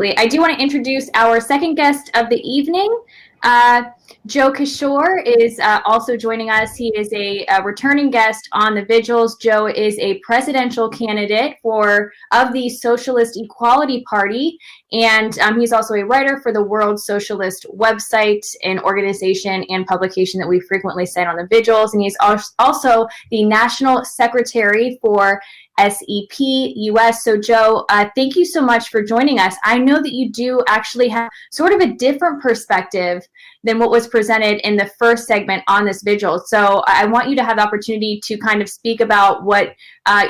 I do want to introduce our second guest of the evening. Joe Kishore is also joining us. He is a returning guest on the Vigils. Joe is a presidential candidate of the Socialist Equality Party, and he's also a writer for the World Socialist website, an organization and publication that we frequently cite on the Vigils. And he's also the national secretary for SEP US. So Joe, thank you so much for joining us. I know that you do actually have sort of a different perspective than what was presented in the first segment on this vigil. So I want you to have the opportunity to kind of speak about what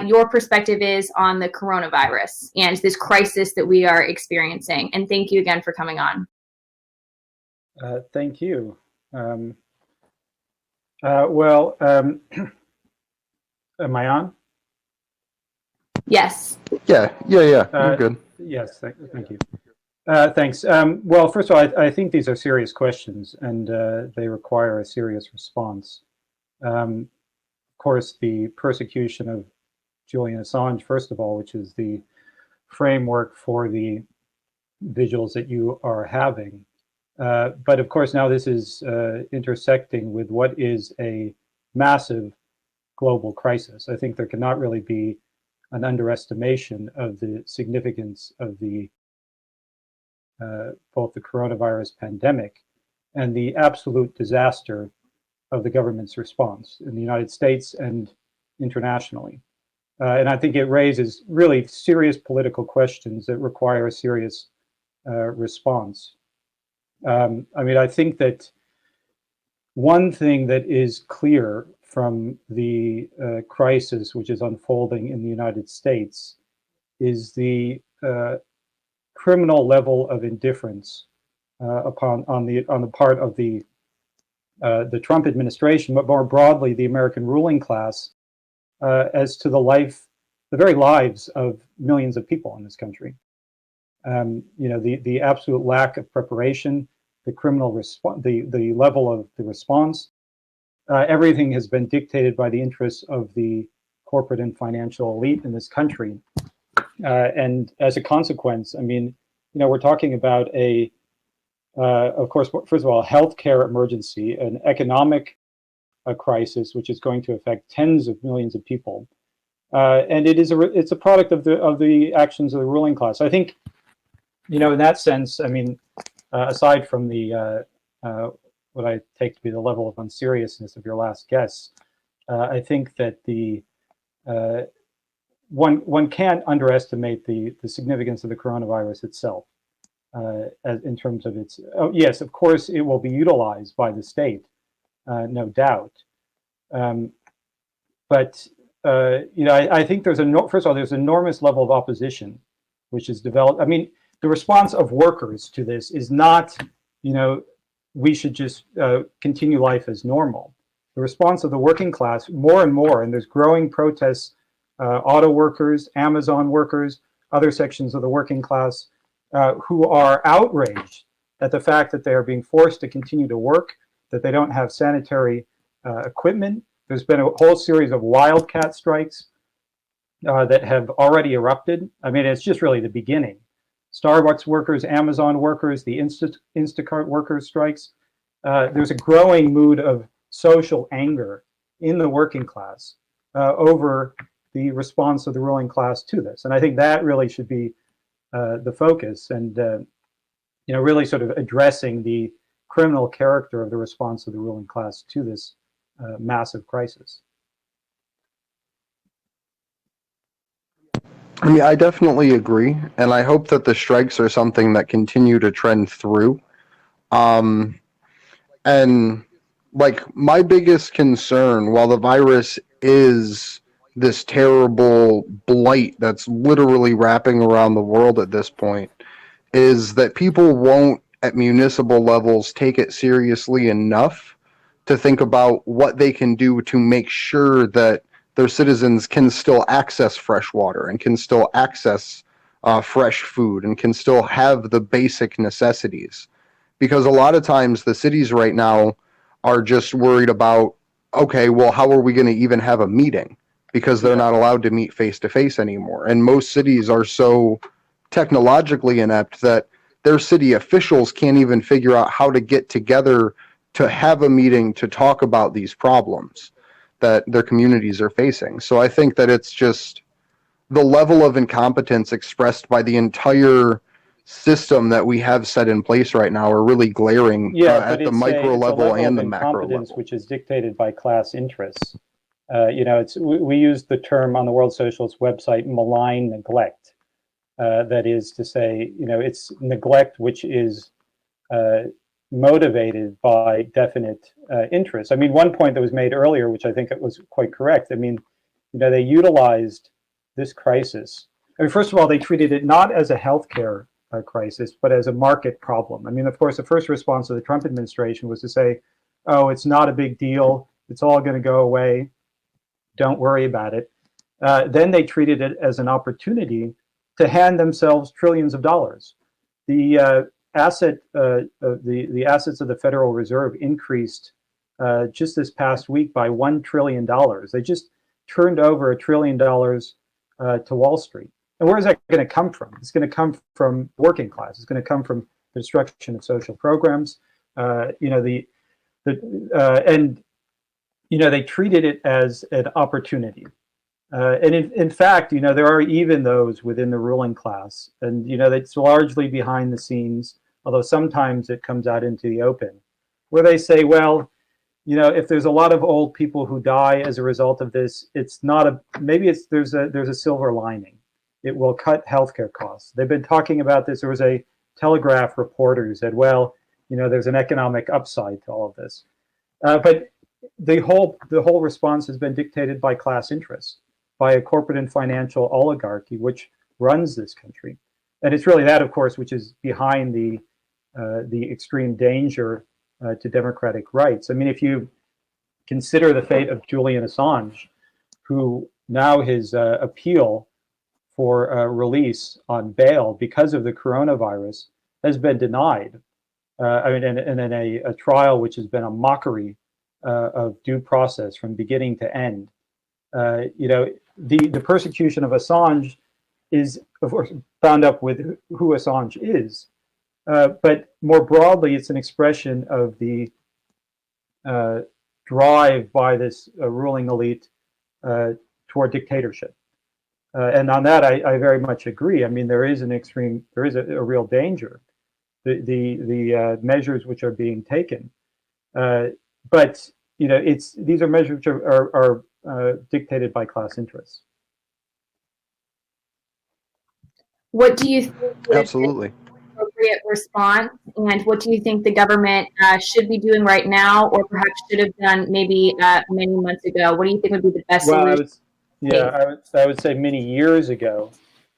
your perspective is on the coronavirus and this crisis that we are experiencing. And thank you again for coming on. Thank you. Am I on? Yes. Yeah. You're good. Yes, thank you. Thanks. Well, first of all, I think these are serious questions, and they require a serious response. Of course, the persecution of Julian Assange, first of all, which is the framework for the vigils that you are having. But of course, now this is intersecting with what is a massive global crisis. I think there cannot really be an underestimation of the significance of both the coronavirus pandemic and the absolute disaster of the government's response in the United States and internationally. And I think it raises really serious political questions that require a serious response. I think that one thing that is clear from the crisis which is unfolding in the United States is the criminal level of indifference on the part of the Trump administration, but more broadly the American ruling class, as to the very lives of millions of people in this country. The absolute lack of preparation, the criminal response, the level of the response. Everything has been dictated by the interests of the corporate and financial elite in this country. And as a consequence, we're talking about of course, first of all, a healthcare emergency, an economic crisis, which is going to affect tens of millions of people. And it's a product of the actions of the ruling class. I think, in that sense, aside from the what I take to be the level of unseriousness of your last guess, I think that one can't underestimate the significance of the coronavirus itself, in terms of its. Oh, yes, of course, it will be utilized by the state, no doubt. But I think first of all, there's an enormous level of opposition, which is developed. The response of workers to this is not, we should just continue life as normal. The response of the working class, more and more, and there's growing protests, auto workers, Amazon workers, other sections of the working class, who are outraged at the fact that they are being forced to continue to work, that they don't have sanitary equipment. There's been a whole series of wildcat strikes that have already erupted. It's just really the beginning. Starbucks workers, Amazon workers, the Instacart workers strikes. There's a growing mood of social anger in the working class over the response of the ruling class to this. And I think that really should be the focus, and really sort of addressing the criminal character of the response of the ruling class to this massive crisis. I definitely agree, and I hope that the strikes are something that continue to trend through. And my biggest concern, while the virus is this terrible blight that's literally wrapping around the world at this point, is that people won't, at municipal levels, take it seriously enough to think about what they can do to make sure that their citizens can still access fresh water and can still access fresh food and can still have the basic necessities. Because a lot of times the cities right now are just worried about, okay, well, how are we going to even have a meeting? Because they're not allowed to meet face to face anymore. And most cities are so technologically inept that their city officials can't even figure out how to get together to have a meeting to talk about these problems that their communities are facing. So I think that it's just the level of incompetence expressed by the entire system that we have set in place right now are really glaring at the micro level and the macro level. Which is dictated by class interests. We use the term on the World Socialist website, malign neglect. That is to say, it's neglect which is motivated by definite interests. I mean, one point that was made earlier, which I think it was quite correct. I mean, they utilized this crisis. I mean, first of all, they treated it not as a healthcare crisis, but as a market problem. I mean, of course, the first response of the Trump administration was to say, oh, it's not a big deal. It's all going to go away. Don't worry about it. Then they treated it as an opportunity to hand themselves trillions of dollars. The assets of the Federal Reserve increased just this past week by $1 trillion. They just turned over $1 trillion to Wall Street. And where is that going to come from? It's going to come from working class. It's going to come from the destruction of social programs. They treated it as an opportunity. And in fact, there are even those within the ruling class, and it's largely behind the scenes, although sometimes it comes out into the open, where they say, well, if there's a lot of old people who die as a result of this, it's not there's a silver lining. It will cut healthcare costs. They've been talking about this. There was a Telegraph reporter who said, well, there's an economic upside to all of this. But the whole response has been dictated by class interests, by a corporate and financial oligarchy which runs this country. And it's really that, of course, which is behind the extreme danger to democratic rights. I mean, if you consider the fate of Julian Assange, who now his appeal for release on bail because of the coronavirus has been denied. And in a trial which has been a mockery of due process from beginning to end. The persecution of Assange is, of course, bound up with who Assange is. But more broadly, it's an expression of the drive by this ruling elite toward dictatorship. And on that, I very much agree. I mean, there is a real danger, the measures which are being taken. But these are measures which are dictated by class interests. What do you think Absolutely. is the appropriate response, and what do you think the government should be doing right now, or perhaps should have done maybe many months ago? What do you think would be the best solution? I would say many years ago.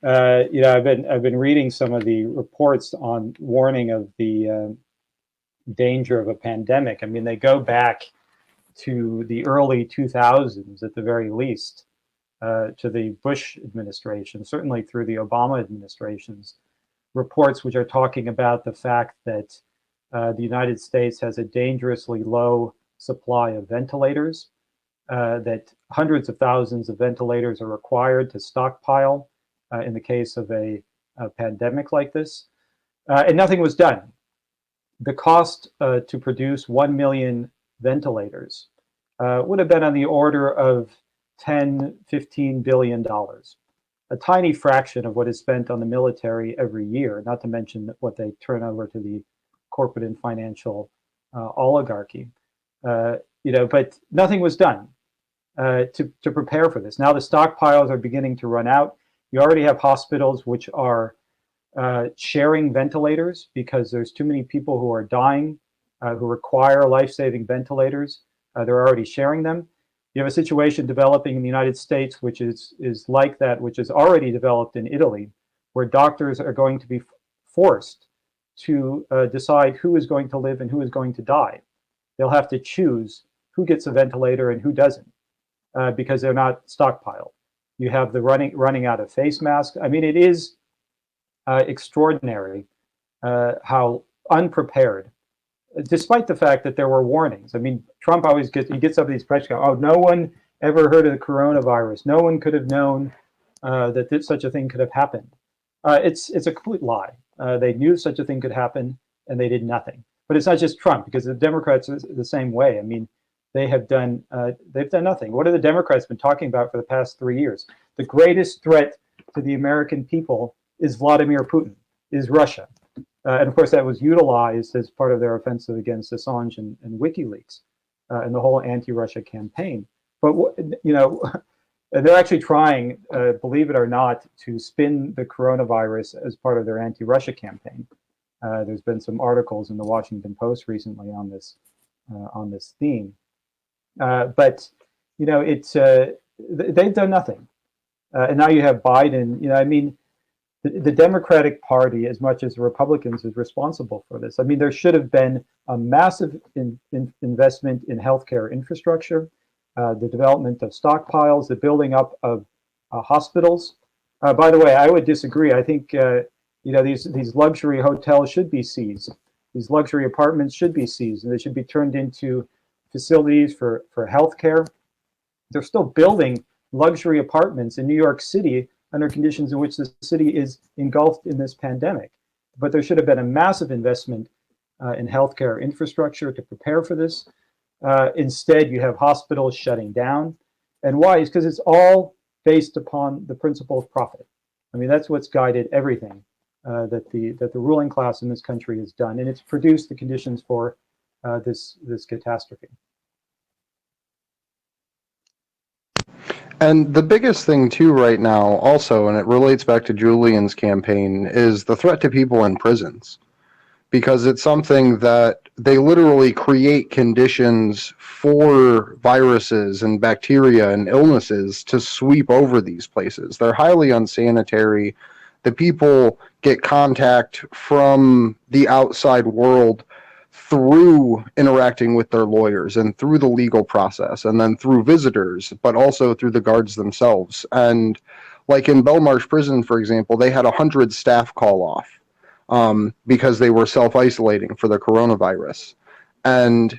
I've been reading some of the reports on warning of the danger of a pandemic. I mean, they go back to the early 2000s at the very least, to the Bush administration, certainly through the Obama administration's reports, which are talking about the fact that the United States has a dangerously low supply of ventilators, that hundreds of thousands of ventilators are required to stockpile in the case of a pandemic like this, and nothing was done. The cost to produce 1 million ventilators would have been on the order of $10-15 billion, a tiny fraction of what is spent on the military every year, not to mention what they turn over to the corporate and financial oligarchy. But nothing was done to prepare for this. Now the stockpiles are beginning to run out. You already have hospitals which are sharing ventilators because there's too many people who are dying who require life-saving ventilators. They're already sharing them. You have a situation developing in the United States which is like that, which is already developed in Italy, where doctors are going to be forced to decide who is going to live and who is going to die. They'll have to choose who gets a ventilator and who doesn't, because they're not stockpiled. You have the running out of face masks. I mean, it is extraordinary how unprepared, despite the fact that there were warnings. I mean, Trump always gets up these press conferences. Oh, no one ever heard of the coronavirus. No one could have known that such a thing could have happened. It's a complete lie. They knew such a thing could happen, and they did nothing. But it's not just Trump, because the Democrats are the same way. I mean, they've done nothing. What have the Democrats been talking about for the past 3 years? The greatest threat to the American people is Vladimir Putin, is Russia. And of course, that was utilized as part of their offensive against Assange and WikiLeaks and the whole anti-Russia campaign. But they're actually trying, believe it or not, to spin the coronavirus as part of their anti-Russia campaign. There's been some articles in the Washington Post recently on this theme. But they've done nothing, and now you have Biden. I mean, the Democratic Party, as much as the Republicans, is responsible for this. I mean, there should have been a massive investment in healthcare infrastructure, the development of stockpiles, the building up of hospitals. By the way, I would disagree. I think these luxury hotels should be seized. These luxury apartments should be seized, and they should be turned into facilities for healthcare. They're still building luxury apartments in New York City under conditions in which the city is engulfed in this pandemic. But there should have been a massive investment in healthcare infrastructure to prepare for this. Instead, you have hospitals shutting down. And why? It's because it's all based upon the principle of profit. I mean, that's what's guided everything that the ruling class in this country has done. And it's produced the conditions for this catastrophe. And the biggest thing too right now also, and it relates back to Julian's campaign, is the threat to people in prisons. Because it's something that they literally create conditions for viruses and bacteria and illnesses to sweep over these places. They're highly unsanitary. The people get contact from the outside world through interacting with their lawyers and through the legal process, and then through visitors, but also through the guards themselves. And like in Belmarsh Prison, for example, they had 100 staff call off because they were self-isolating for the coronavirus. And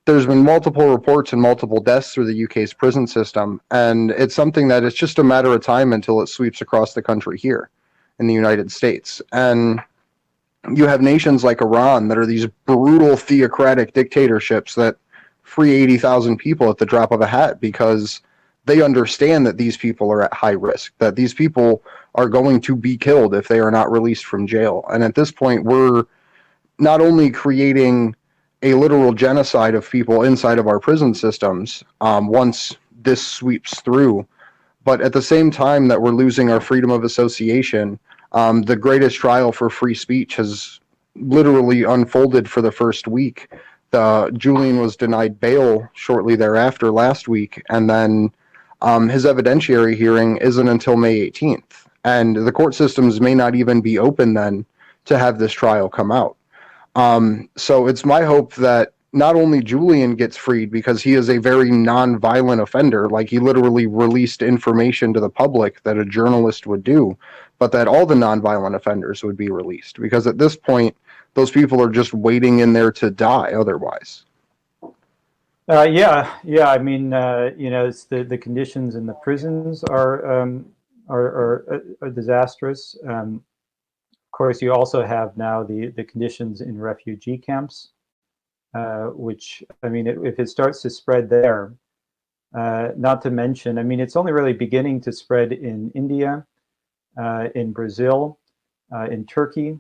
there's been multiple reports and multiple deaths through the UK's prison system, and it's something that it's just a matter of time until it sweeps across the country here in the United States. And you have nations like Iran that are these brutal theocratic dictatorships that free 80,000 people at the drop of a hat because they understand that these people are at high risk, that these people are going to be killed if they are not released from jail. And at this point, we're not only creating a literal genocide of people inside of our prison systems once this sweeps through, but at the same time that we're losing our freedom of association. The greatest trial for free speech has literally unfolded for the first week. Julian was denied bail shortly thereafter last week, and then his evidentiary hearing isn't until May 18th. And the court systems may not even be open then to have this trial come out. So it's my hope that not only Julian gets freed because he is a very non-violent offender, like he literally released information to the public that a journalist would do, but that all the non-violent offenders would be released, because at this point, those people are just waiting in there to die otherwise. Yeah. I mean, it's the conditions in the prisons are disastrous. Of course, you also have now the conditions in refugee camps, which, I mean, if it starts to spread there, not to mention, I mean, it's only really beginning to spread in India, in Brazil, in Turkey.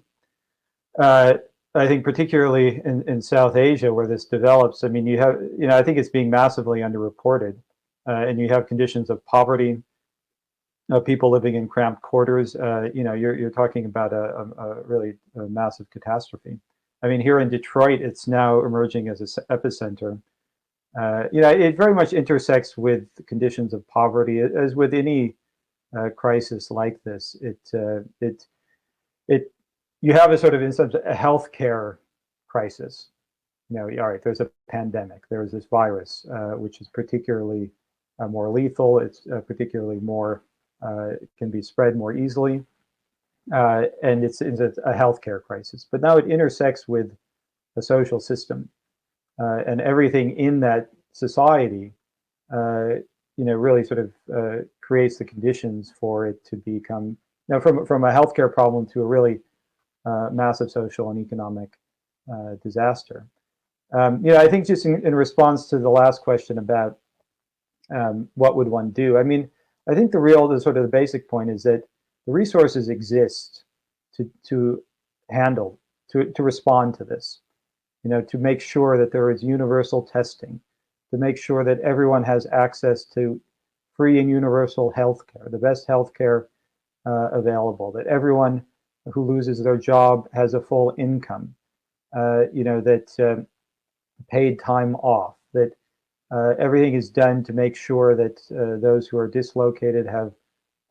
I think particularly in South Asia where this develops, I mean, you have, I think it's being massively underreported, and you have conditions of poverty, people living in cramped quarters. You're talking about a really massive catastrophe. I mean, here in Detroit, it's now emerging as an epicenter. It very much intersects with conditions of poverty, as with any crisis like this. You have a sort of, in some sense, a healthcare crisis. All right, there's a pandemic. There's this virus, which is particularly more lethal. It's particularly more can be spread more easily, and it's a healthcare crisis. But now it intersects with a social system, and everything in that society, really sort of creates the conditions for it to become, from a healthcare problem to a really massive social and economic disaster. I think just in response to the last question about what would one do, I mean, I think the basic point is that the resources exist to respond to this, to make sure that there is universal testing, to make sure that everyone has access to free and universal health care, the best health care available, that everyone who loses their job has a full income, that paid time off, that everything is done to make sure that those who are dislocated have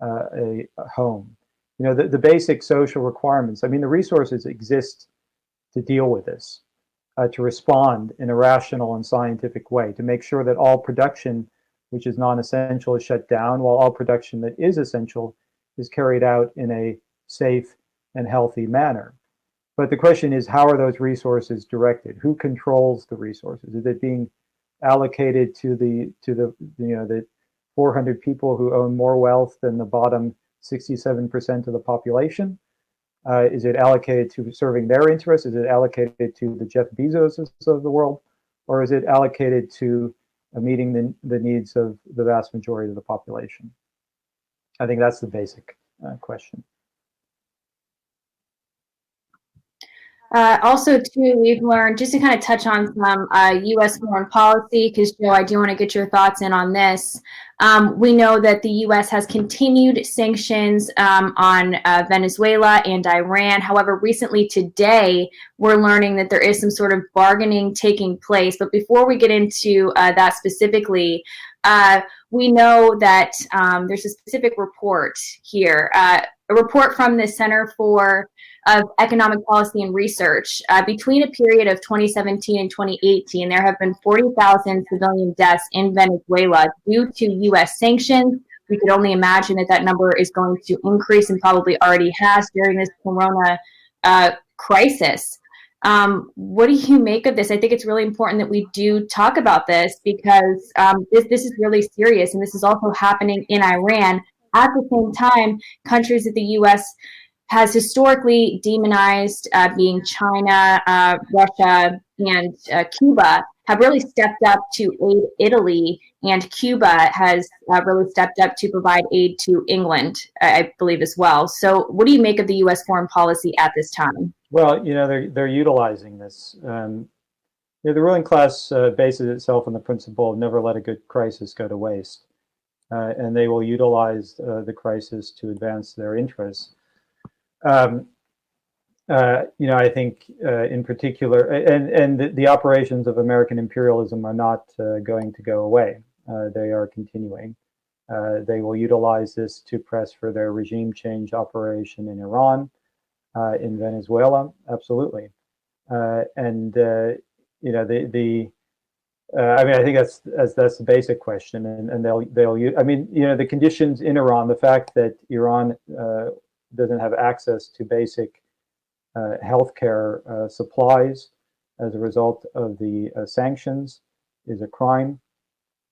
a home. The basic social requirements. I mean, the resources exist to deal with this, to respond in a rational and scientific way, to make sure that all production which is non-essential is shut down, while all production that is essential is carried out in a safe and healthy manner. But the question is, how are those resources directed? Who controls the resources? Is it being allocated to the 400 people who own more wealth than the bottom 67% of the population? Is it allocated to serving their interests? Is it allocated to the Jeff Bezoses of the world? Or is it allocated to meeting the needs of the vast majority of the population? I think that's the basic question. Also, too, we've learned, just to kind of touch on some U.S. foreign policy, because, Joe, I do want to get your thoughts in on this. We know that the U.S. has continued sanctions on Venezuela and Iran. However, recently today, we're learning that there is some sort of bargaining taking place. But before we get into that specifically, we know that there's a specific report here, a report from the Center for Economic Policy and Research. Between a period of 2017 and 2018, there have been 40,000 civilian deaths in Venezuela due to U.S. sanctions. We could only imagine that number is going to increase and probably already has during this corona crisis. What do you make of this? I think it's really important that we do talk about this, because this is really serious, and this is also happening in Iran. At the same time, countries that the U.S. has historically demonized, being China, Russia, and Cuba, have really stepped up to aid Italy, and Cuba has really stepped up to provide aid to England, I believe, as well. So what do you make of the U.S. foreign policy at this time? Well, they're utilizing this. The ruling class bases itself on the principle of never let a good crisis go to waste. And they will utilize the crisis to advance their interests. I think in particular, and the operations of American imperialism are not going to go away. They are continuing. They will utilize this to press for their regime change operation in Iran, in Venezuela, absolutely. I think that's the basic question, and they'll use. I mean, the conditions in Iran, the fact that Iran doesn't have access to basic healthcare supplies as a result of the sanctions is a crime.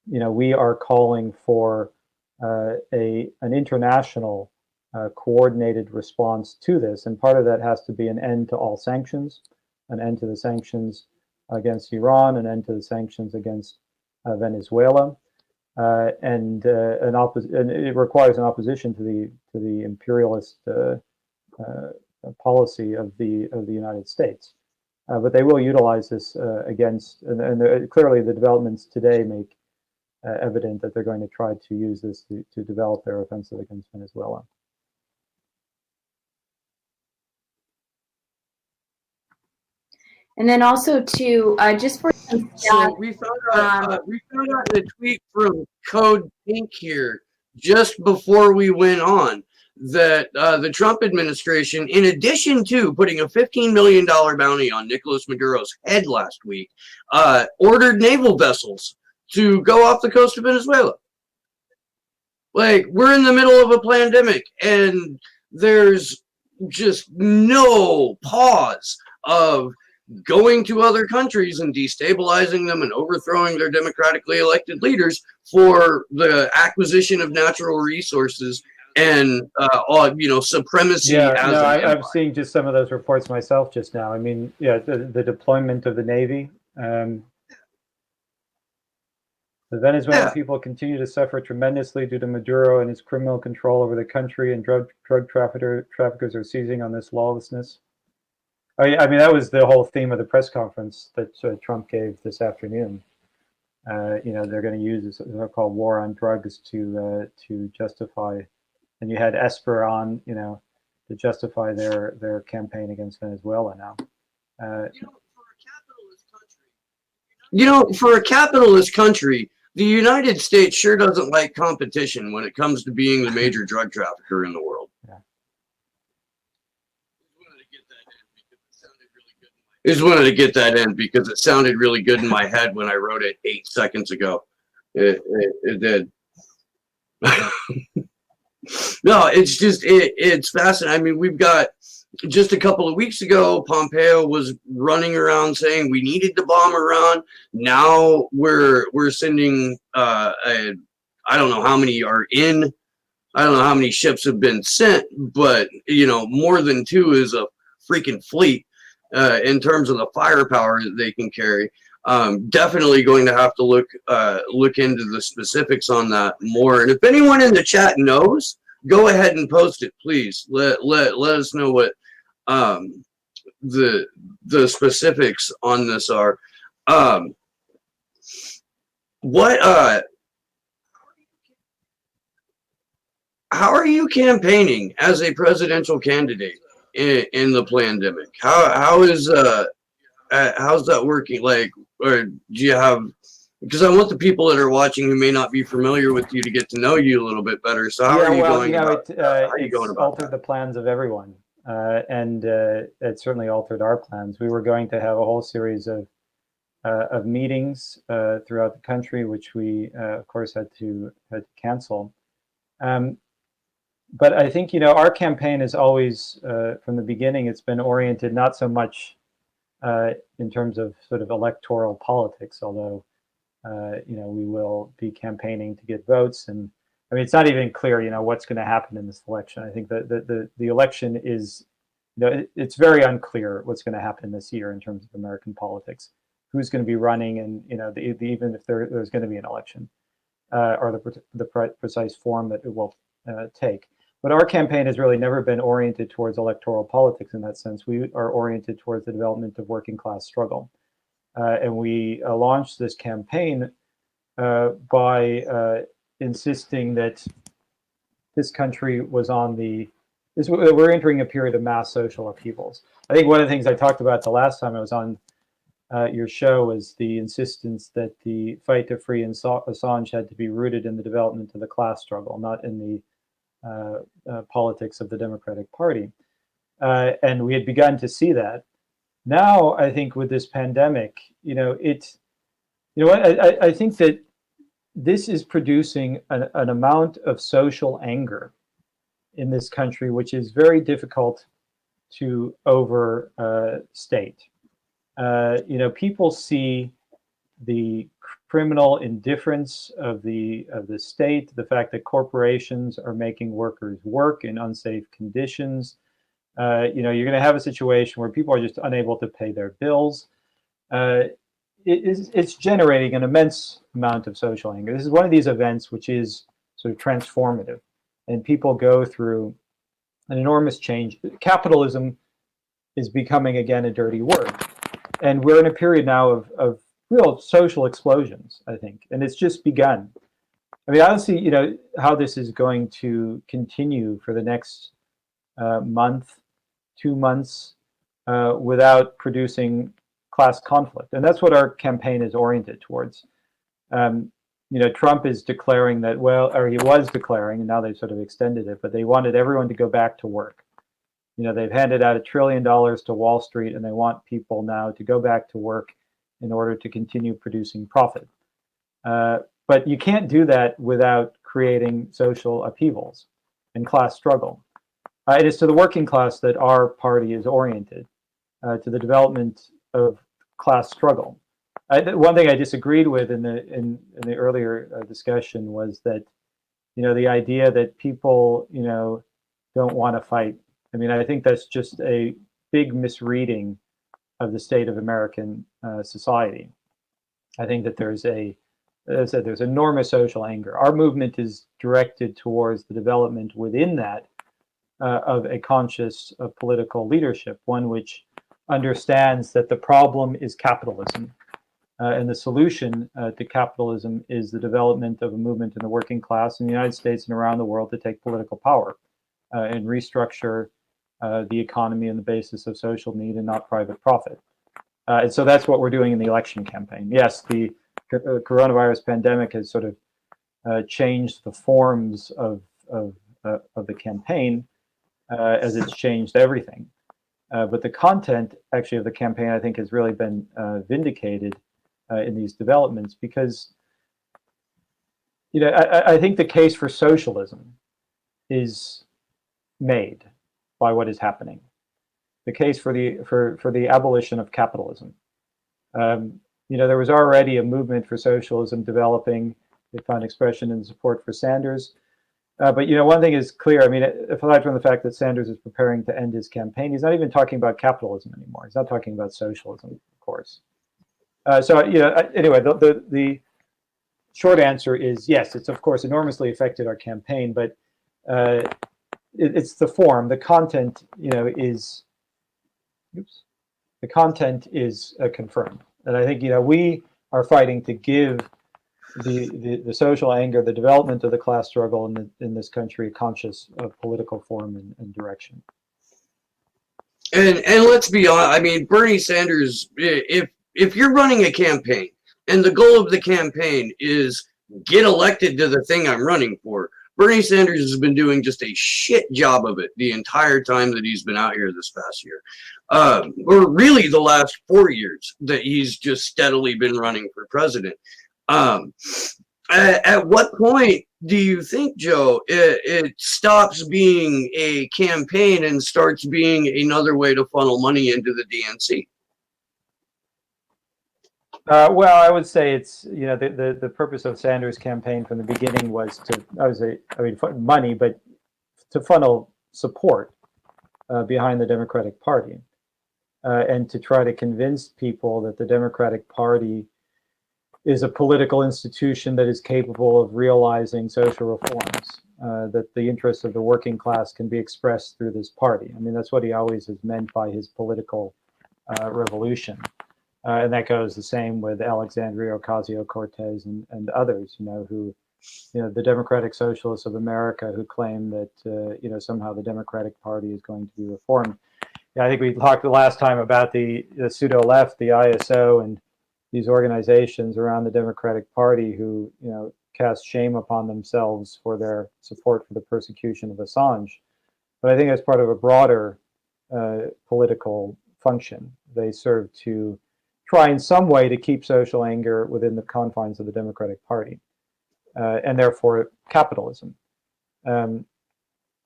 We are calling for an international coordinated response to this, and part of that has to be an end to all sanctions, an end to the sanctions against Iran, an end to the sanctions against Venezuela, and it requires an opposition to the imperialist policy of the United States. But they will utilize this against, and clearly the developments today make evident that they're going to try to use this to develop their offensive against Venezuela. And then also to just for some stats, so we found out the tweet from Code Pink here just before we went on that the Trump administration, in addition to putting a $15 million bounty on Nicolas Maduro's head last week, ordered naval vessels to go off the coast of Venezuela. Like, we're in the middle of a pandemic, and there's just no pause of going to other countries and destabilizing them and overthrowing their democratically elected leaders for the acquisition of natural resources and all, supremacy. Yeah, as no, an I'm seeing just some of those reports myself just now. I mean, yeah, the deployment of the Navy. The Venezuelan people continue to suffer tremendously due to Maduro and his criminal control over the country, and drug traffickers are seizing on this lawlessness. I mean, that was the whole theme of the press conference that Trump gave this afternoon. They're going to use this so-called war on drugs to justify, and you had Esper on, to justify their campaign against Venezuela now. For a capitalist country, the United States sure doesn't like competition when it comes to being the major drug trafficker in the world. Yeah. Just wanted to get that in because it sounded really good in my head when I wrote it 8 seconds ago. It did. No, it's fascinating. I mean, we've got, just a couple of weeks ago, Pompeo was running around saying we needed to bomb Iran. Now we're sending, I don't know how many are in. I don't know how many ships have been sent, but more than 2 is a freaking fleet in terms of the firepower that they can carry. Definitely going to have to look into the specifics on that more. And if anyone in the chat knows, go ahead and post it, please. Let us know what the specifics on this are. How are you campaigning as a presidential candidate in the pandemic? How's that working? Like, or do you have? Because I want the people that are watching who may not be familiar with you to get to know you a little bit better. So how are you going? It's altered the plans of everyone, and it certainly altered our plans. We were going to have a whole series of meetings throughout the country, which we, of course, had to cancel. But I think our campaign is always, from the beginning, it's been oriented not so much in terms of sort of electoral politics, although we will be campaigning to get votes. And I mean, it's not even clear, what's going to happen in this election. I think that the election is, it's very unclear what's going to happen this year in terms of American politics, who's going to be running, and even if there's going to be an election, or the precise form that it will take. But our campaign has really never been oriented towards electoral politics in that sense. We are oriented towards the development of working class struggle. And we launched this campaign by insisting that this country was we're entering a period of mass social upheavals. I think one of the things I talked about the last time I was on your show was the insistence that the fight to free Assange had to be rooted in the development of the class struggle, not in the politics of the Democratic Party. And we had begun to see that. Now, I think with this pandemic, I think that this is producing an amount of social anger in this country, which is very difficult to overstate. People see the criminal indifference of the state, the fact that corporations are making workers work in unsafe conditions. You're going to have a situation where people are just unable to pay their bills. It's generating an immense amount of social anger. This is one of these events which is sort of transformative, and people go through an enormous change. Capitalism is becoming again a dirty word, and we're in a period now of real social explosions, I think, and it's just begun. I mean, I don't see, how this is going to continue for the next month, 2 months, without producing class conflict, and that's what our campaign is oriented towards. Trump is declaring that, or he was declaring, and now they've sort of extended it, but they wanted everyone to go back to work. They've handed out $1 trillion to Wall Street, and they want people now to go back to work in order to continue producing profit. But you can't do that without creating social upheavals and class struggle. It is to the working class that our party is oriented, to the development of class struggle. One thing I disagreed with in the earlier discussion was that, the idea that people, don't want to fight. I mean, I think that's just a big misreading of the state of American society. I think that there's as I said, there's enormous social anger. Our movement is directed towards the development within that of a conscious political leadership, one which understands that the problem is capitalism. And the solution to capitalism is the development of a movement in the working class in the United States and around the world to take political power and restructure the economy on the basis of social need and not private profit. And so that's what we're doing in the election campaign. Yes, the coronavirus pandemic has sort of changed the forms of the campaign as it's changed everything. But the content, actually, of the campaign, I think, has really been vindicated in these developments because, I think the case for socialism is made by what is happening. The case for the abolition of capitalism. There was already a movement for socialism developing. It found expression in support for Sanders. But one thing is clear. I mean, aside from the fact that Sanders is preparing to end his campaign, he's not even talking about capitalism anymore. He's not talking about socialism, of course. Anyway, the short answer is yes. It's of course enormously affected our campaign, but it's the form. The content, is. Oops. The content is confirmed, and I think we are fighting to give the social anger, the development of the class struggle in this country, conscious of political form and direction. And let's be honest. I mean, Bernie Sanders. If you're running a campaign and the goal of the campaign is get elected to the thing I'm running for, Bernie Sanders has been doing just a shit job of it the entire time that he's been out here this past year. Or really the last 4 years that he's just steadily been running for president. At what point do you think, Joe, it stops being a campaign and starts being another way to funnel money into the DNC? Well, I would say it's the purpose of Sanders' campaign from the beginning was to money, but to funnel support behind the Democratic Party and to try to convince people that the Democratic Party is a political institution that is capable of realizing social reforms, that the interests of the working class can be expressed through this party. I mean, that's what he always has meant by his political revolution. And that goes the same with Alexandria Ocasio-Cortez and others, who, the Democratic Socialists of America, who claim that, somehow the Democratic Party is going to be reformed. Yeah, I think we talked the last time about the pseudo-left, the ISO, and these organizations around the Democratic Party who, cast shame upon themselves for their support for the persecution of Assange. But I think as part of a broader political function, they serve to try in some way to keep social anger within the confines of the Democratic Party, and therefore capitalism. I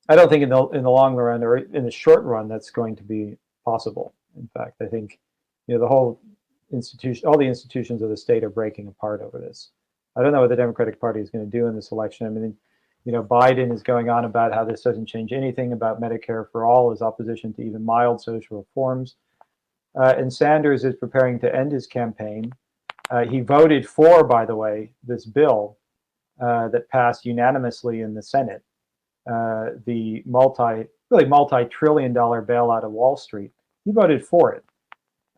don't think in the long run or in the short run that's going to be possible. In fact, I think the whole institution, all the institutions of the state are breaking apart over this. I don't know what the Democratic Party is going to do in this election. I mean, Biden is going on about how this doesn't change anything about Medicare for all, his opposition to even mild social reforms. And Sanders is preparing to end his campaign. He voted for, by the way, this bill that passed unanimously in the Senate, the multi-trillion-dollar bailout of Wall Street. He voted for it.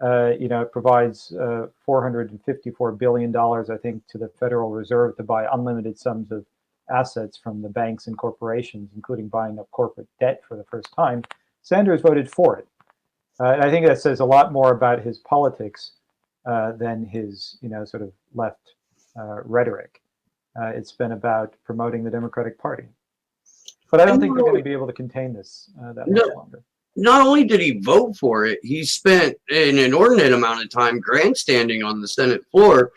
It provides $454 billion, I think, to the Federal Reserve to buy unlimited sums of assets from the banks and corporations, including buying up corporate debt for the first time. Sanders voted for it. And I think that says a lot more about his politics than his, sort of left rhetoric. It's been about promoting the Democratic Party. But I don't think they're going to be able to contain this that much longer. Not only did he vote for it, he spent an inordinate amount of time grandstanding on the Senate floor,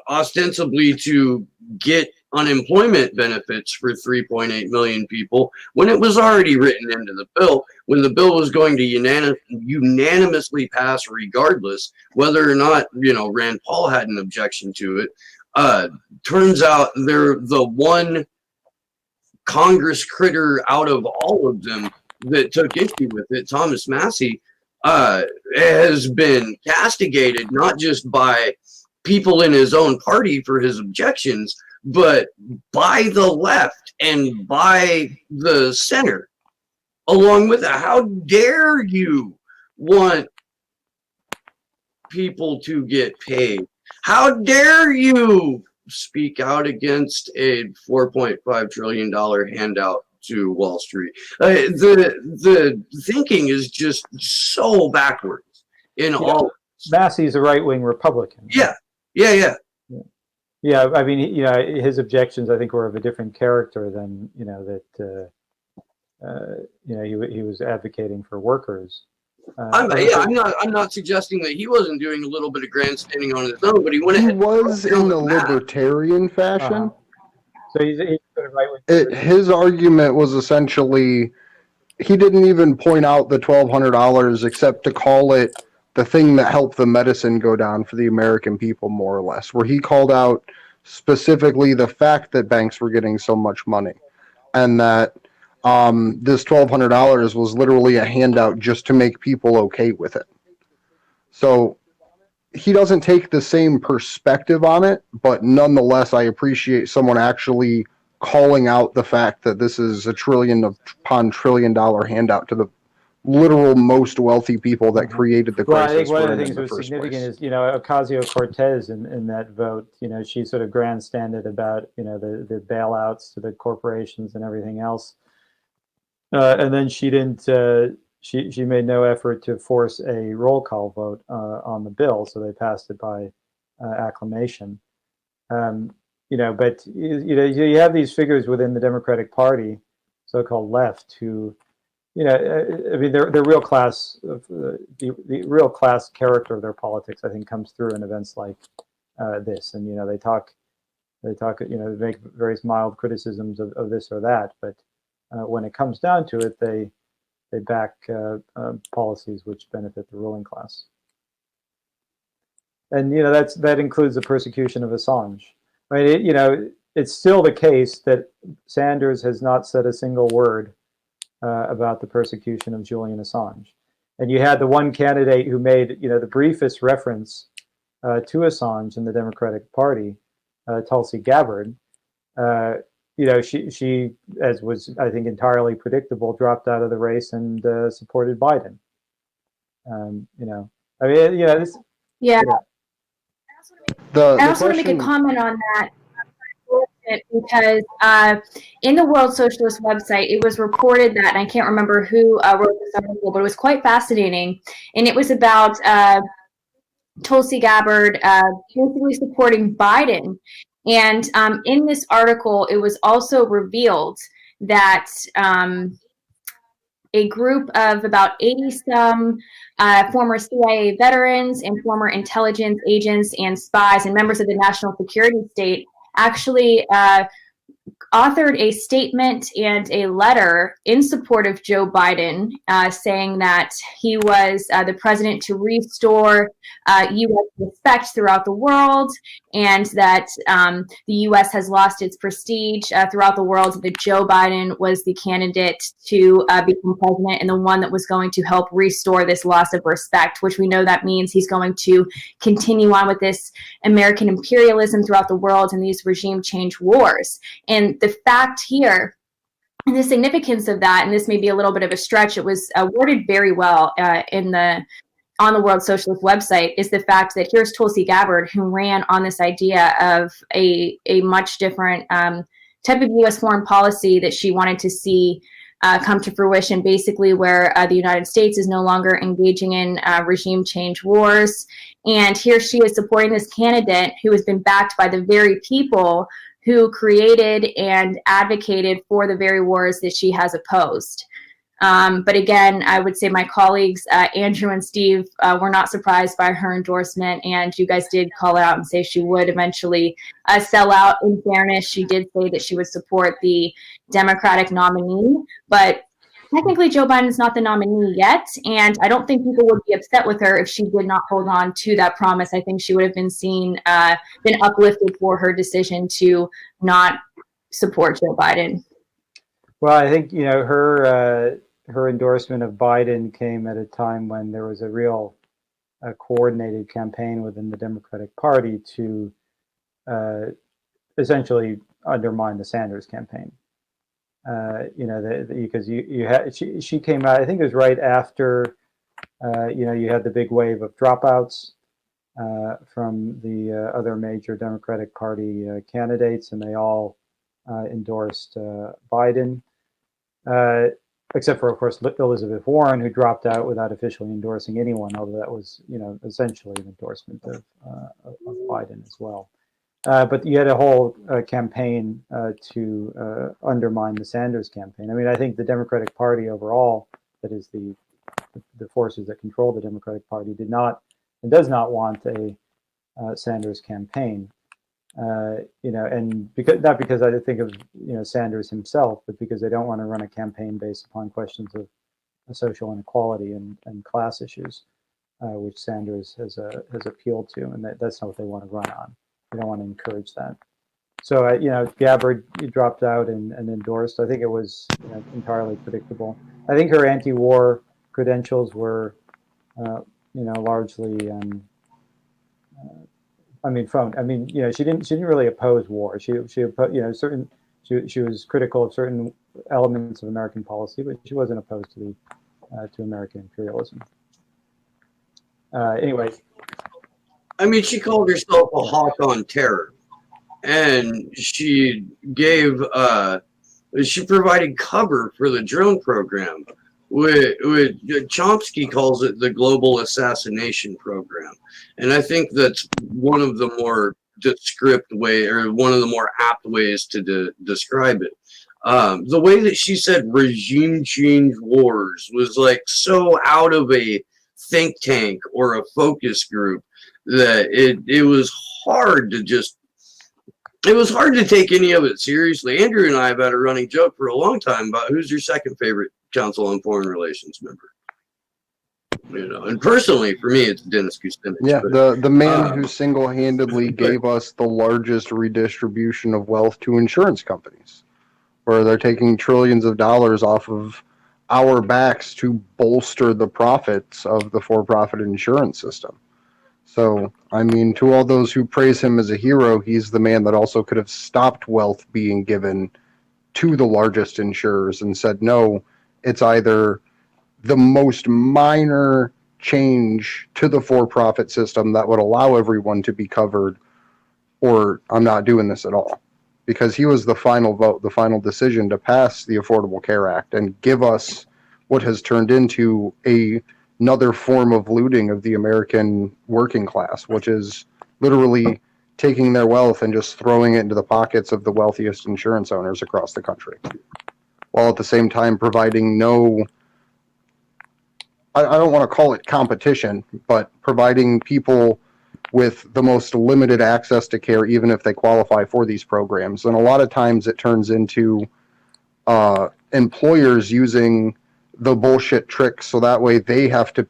ostensibly to get unemployment benefits for 3.8 million people when it was already written into the bill, when the bill was going to unanimously pass regardless, whether or not, Rand Paul had an objection to it. Turns out they're the one Congress critter out of all of them that took issue with it, Thomas Massey, has been castigated not just by people in his own party for his objections, but by the left and by the center along with it. How dare you want people to get paid? How dare you speak out against a $4.5 trillion handout to Wall Street? The thinking is just so backwards in all. Massey's a right-wing Republican. Yeah. Yeah, I mean, his objections, I think, were of a different character than, that, he was advocating for workers. I'm not suggesting that he wasn't doing a little bit of grandstanding on his own, but he went ahead. He was in a libertarian fashion. So he's sort of right-wing. His argument was essentially, he didn't even point out the $1,200 except to call it the thing that helped the medicine go down for the American people, more or less, where he called out specifically the fact that banks were getting so much money and that this $1,200 was literally a handout just to make people okay with it. So he doesn't take the same perspective on it, but nonetheless, I appreciate someone actually calling out the fact that this is a trillion upon trillion dollar handout to the literal most wealthy people that created the crisis. Well, I think one of the things that that was significant is, Ocasio-Cortez in that vote, she sort of grandstanded about, the bailouts to the corporations and everything else. And then she didn't, she made no effort to force a roll call vote on the bill, so they passed it by acclamation. But you have these figures within the Democratic Party, so-called left, who, I mean, their real class, the real class character of their politics, I think, comes through in events like this. And they talk, make various mild criticisms of this or that, but when it comes down to it, they back policies which benefit the ruling class. And that includes the persecution of Assange. I mean, it's still the case that Sanders has not said a single word about the persecution of Julian Assange. And you had the one candidate who made the briefest reference to Assange in the Democratic Party, Tulsi Gabbard. She, as was, I think, entirely predictable, dropped out of the race and supported Biden. This. Yeah. I also want to make a question... comment on that because in the World Socialist website, it was reported that, and I can't remember who wrote this article, but it was quite fascinating, and it was about Tulsi Gabbard basically supporting Biden. And in this article, it was also revealed that a group of about 80-some former CIA veterans and former intelligence agents and spies and members of the national security state actually authored a statement and a letter in support of Joe Biden, saying that he was the president to restore U.S. respect throughout the world, and that the U.S. has lost its prestige throughout the world, that Joe Biden was the candidate to become president and the one that was going to help restore this loss of respect, which we know that means he's going to continue on with this American imperialism throughout the world and these regime change wars. And the fact here, and the significance of that, and this may be a little bit of a stretch, it was worded very well on the World Socialist website, is the fact that here's Tulsi Gabbard, who ran on this idea of a much different type of U.S. foreign policy that she wanted to see come to fruition, basically where the United States is no longer engaging in regime change wars. And here she is supporting this candidate who has been backed by the very people who created and advocated for the very wars that she has opposed. But again, I would say my colleagues, Andrew and Steve, were not surprised by her endorsement, and you guys did call it out and say she would eventually sell out. In fairness, she did say that she would support the Democratic nominee, but technically Joe Biden is not the nominee yet, and I don't think people would be upset with her if she did not hold on to that promise. I think she would have been been uplifted for her decision to not support Joe Biden. Well, I think her endorsement of Biden came at a time when there was a real coordinated campaign within the Democratic Party to essentially undermine the Sanders campaign. Because you had she came out. I think it was right after you had the big wave of dropouts from the other major Democratic Party candidates, and they all endorsed Biden, except for, of course, Elizabeth Warren, who dropped out without officially endorsing anyone, although that was, essentially an endorsement of Biden as well. But you had a whole campaign to undermine the Sanders campaign. I mean, I think the Democratic Party overall, that is the forces that control the Democratic Party, did not and does not want a Sanders campaign. And not because I think of Sanders himself, but because they don't want to run a campaign based upon questions of social inequality and class issues, which Sanders has appealed to, and that's not what they want to run on. They don't want to encourage that. So Gabbard dropped out and endorsed. I think it was entirely predictable. I think her anti-war credentials were largely. She didn't really oppose war. She opposed, she was critical of certain elements of American policy, but she wasn't opposed to American imperialism. Anyway. I mean, she called herself a hawk on terror, and she provided cover for the drone program. Chomsky calls it the global assassination program, and I think that's one of the more one of the more apt ways to describe it. The way that she said regime change wars was like so out of a think tank or a focus group that it was hard to take any of it seriously. Andrew and I have had a running joke for a long time about who's your second favorite Council on Foreign Relations member. And personally, for me, it's Dennis Kucinich. Yeah, the man who single-handedly gave us the largest redistribution of wealth to insurance companies, where they're taking trillions of dollars off of our backs to bolster the profits of the for-profit insurance system. So, I mean, to all those who praise him as a hero, he's the man that also could have stopped wealth being given to the largest insurers and said, no, it's either the most minor change to the for-profit system that would allow everyone to be covered, or I'm not doing this at all. Because he was the final vote, the final decision to pass the Affordable Care Act and give us what has turned into another form of looting of the American working class, which is literally taking their wealth and just throwing it into the pockets of the wealthiest insurance owners across the country, while at the same time providing no, I don't want to call it competition, but providing people with the most limited access to care, even if they qualify for these programs. And a lot of times it turns into employers using the bullshit tricks so that way they have to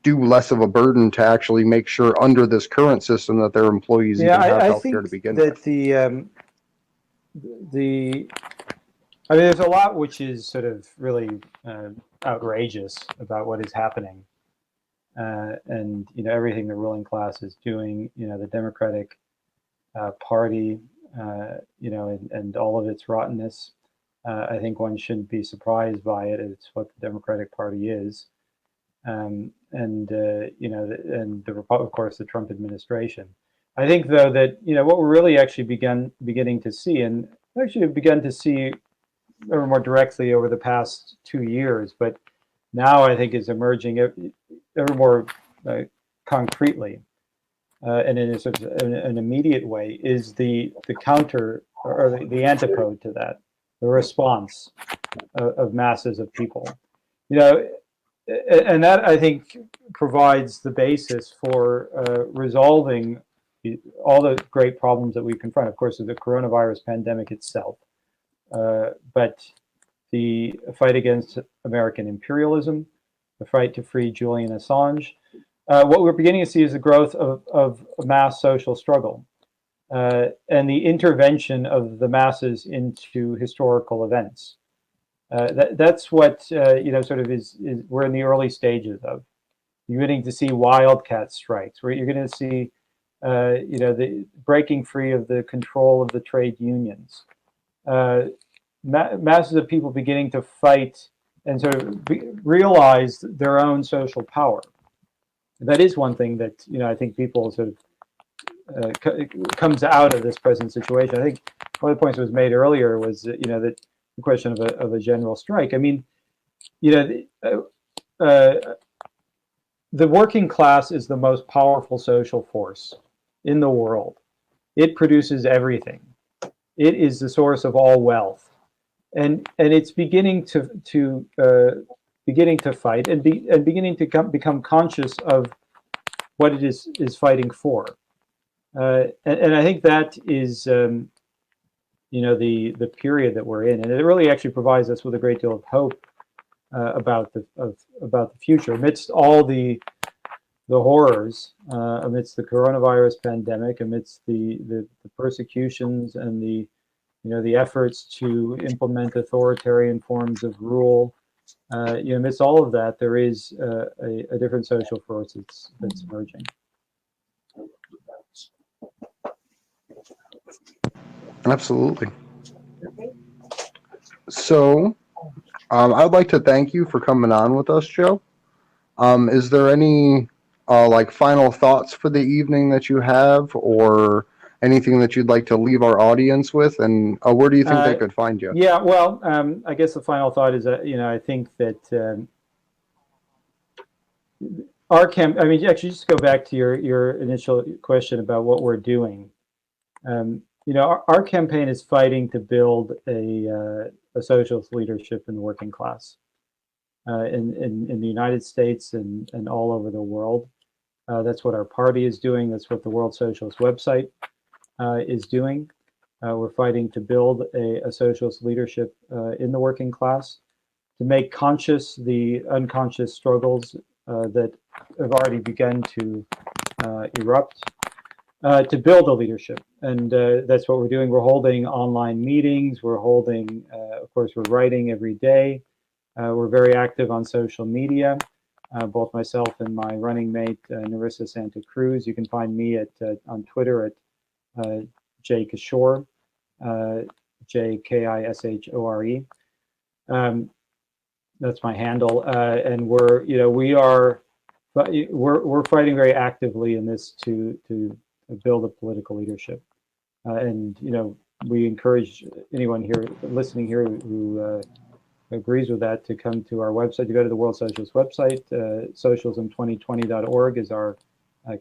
do less of a burden to actually make sure under this current system that their employees even have health care to begin with. I mean, there's a lot which is sort of really outrageous about what is happening. And everything the ruling class is doing, the Democratic Party, and all of its rottenness. I think one shouldn't be surprised by it. It's what the Democratic Party is, and of course the Trump administration. I think though that what we're really actually beginning to see, and actually have begun to see ever more directly over the past 2 years, but now I think is emerging ever more concretely, and in a sort of an immediate way, is the counter or the antipode to that, the response of masses of people, and that I think provides the basis for resolving all the great problems that we confront. Of course, the coronavirus pandemic itself, but the fight against American imperialism, the fight to free Julian Assange. What we're beginning to see is the growth of mass social struggle and the intervention of the masses into historical events. That's what sort of is we're in the early stages of. You're beginning to see wildcat strikes, where you're going to see the breaking free of the control of the trade unions, masses of people beginning to fight and sort of realize their own social power. That is one thing that I think people sort of comes out of this present situation. I think one of the points that was made earlier was that the question of a general strike. I mean, the working class is the most powerful social force in the world. It produces everything. It is the source of all wealth, and it's beginning to fight and beginning to become conscious of what it is fighting for. And I think that is the period that we're in, and it really actually provides us with a great deal of hope about the future amidst all the horrors, amidst the coronavirus pandemic, amidst the persecutions and the efforts to implement authoritarian forms of rule. Amidst all of that, there is a different social force that's emerging. Absolutely. So, I'd like to thank you for coming on with us, Joe. Is there any final thoughts for the evening that you have, or anything that you'd like to leave our audience with? And where do you think they could find you? Yeah, well, I guess the final thought is that I think that I mean, actually, just go back to your initial question about what we're doing. Our campaign is fighting to build a socialist leadership in the working class in the United States and all over the world. That's what our party is doing. That's what the World Socialist website is doing. We're fighting to build a socialist leadership in the working class, to make conscious the unconscious struggles that have already begun to erupt, to build a leadership. And that's what we're doing. We're holding online meetings. We're holding, of course, we're writing every day. We're very active on social media, both myself and my running mate, Narissa Santa Cruz. You can find me on Twitter at J Kishore, JKISHORE. That's my handle, and we're fighting very actively in this to build a political leadership, and we encourage anyone here listening here who agrees with that to come to our website, to go to the World Socialist website. Socialism2020.org is our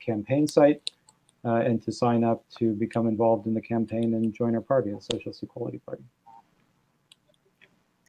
campaign site, and to sign up to become involved in the campaign and join our party, the Socialist Equality Party.